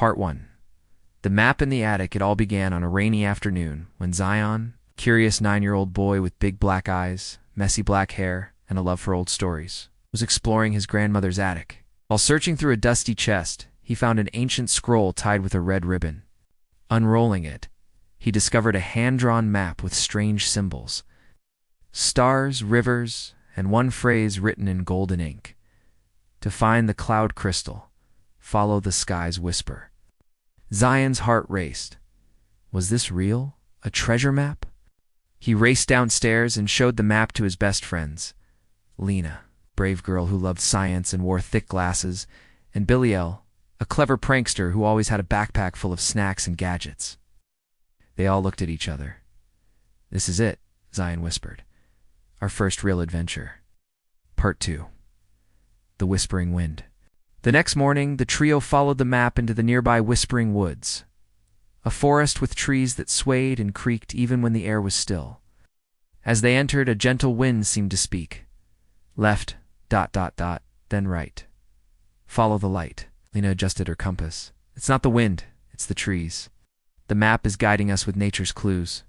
Part 1. The map in the attic. It all began on a rainy afternoon when Zion, a curious 9-year-old boy with big black eyes, messy black hair, and a love for old stories, was exploring his grandmother's attic. While searching through a dusty chest, he found an ancient scroll tied with a red ribbon. Unrolling it, he discovered a hand-drawn map with strange symbols, stars, rivers, and one phrase written in golden ink. To find the cloud crystal, follow the sky's whisper. Zion's heart raced. Was this real? A treasure map? He raced downstairs and showed the map to his best friends. Lena, a brave girl who loved science and wore thick glasses, and Biliel, a clever prankster who always had a backpack full of snacks and gadgets. They all looked at each other. "This is it," Zion whispered. "Our first real adventure." Part 2. The Whispering Wind. The next morning, the trio followed the map into the nearby Whispering Woods, a forest with trees that swayed and creaked even when the air was still. As they entered, a gentle wind seemed to speak. Left, ... then right. Follow the light. Lena adjusted her compass. It's not the wind, it's the trees. The map is guiding us with nature's clues.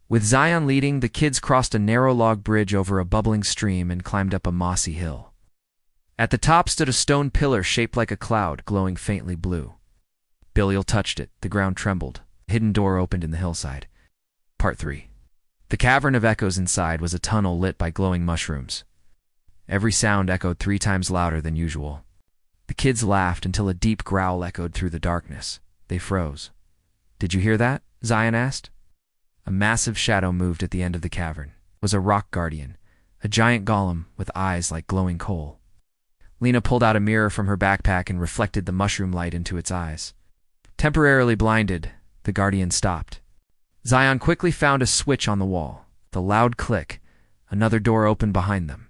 With Zion leading, the kids crossed a narrow log bridge over a bubbling stream and climbed up a mossy hill. At the top stood a stone pillar shaped like a cloud, glowing faintly blue. Biliel touched it. The ground trembled. A hidden door opened in the hillside. Part 3. The Cavern of Echoes. Inside was a tunnel lit by glowing mushrooms. Every sound echoed 3 times louder than usual. The kids laughed until a deep growl echoed through the darkness. They froze. "Did you hear that?" Zion asked. A massive shadow moved at the end of the cavern. It was a rock guardian, a giant golem with eyes like glowing coal. Lena pulled out a mirror from her backpack and reflected the mushroom light into its eyes. Temporarily blinded, the guardian stopped. Zion quickly found a switch on the wall. The loud click. Another door opened behind them.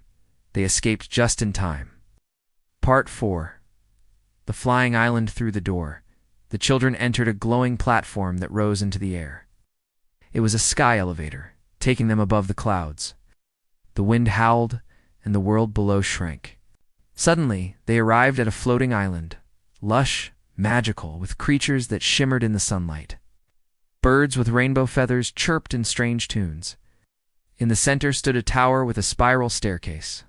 They escaped just in time. Part 4. The Flying Island. Through the door, the children entered a glowing platform that rose into the air. It was a sky elevator, taking them above the clouds. The wind howled, and the world below shrank. Suddenly, they arrived at a floating island, lush, magical, with creatures that shimmered in the sunlight. Birds with rainbow feathers chirped in strange tunes. In the center stood a tower with a spiral staircase.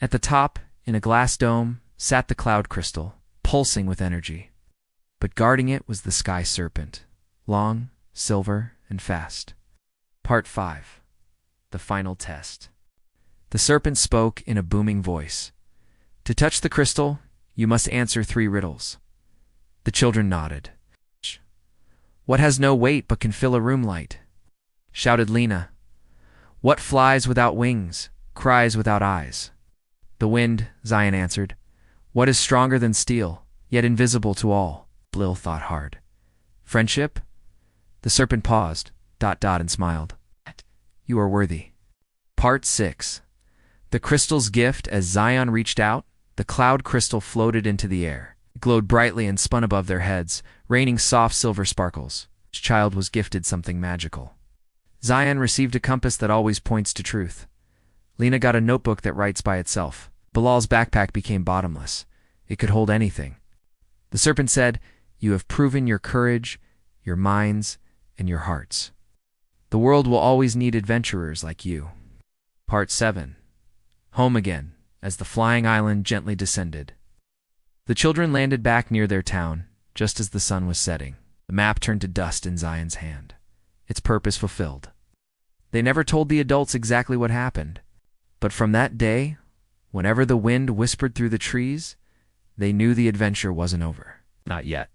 At the top, in a glass dome, sat the cloud crystal, pulsing with energy. But guarding it was the sky serpent, long, silver, and fast. Part 5. The Final Test. The serpent spoke in a booming voice. "To touch the crystal, you must answer 3 riddles." The children nodded. "What has no weight but can fill a room light?" shouted Lena. "What flies without wings, cries without eyes?" "The wind," Zion answered. "What is stronger than steel, yet invisible to all?" Biliel thought hard. "Friendship?" The serpent paused, ... and smiled. "You are worthy." Part 6. The crystal's gift. As Zion reached out, the cloud crystal floated into the air. It glowed brightly and spun above their heads, raining soft silver sparkles. Each child was gifted something magical. Zion received a compass that always points to truth. Lena got a notebook that writes by itself. Bilal's backpack became bottomless. It could hold anything. The serpent said, "You have proven your courage, your minds, and your hearts. The world will always need adventurers like you." Part 7. Home again, as the flying island gently descended. The children landed back near their town, just as the sun was setting. The map turned to dust in Zion's hand. Its purpose fulfilled. They never told the adults exactly what happened, but from that day, whenever the wind whispered through the trees, they knew the adventure wasn't over. Not yet.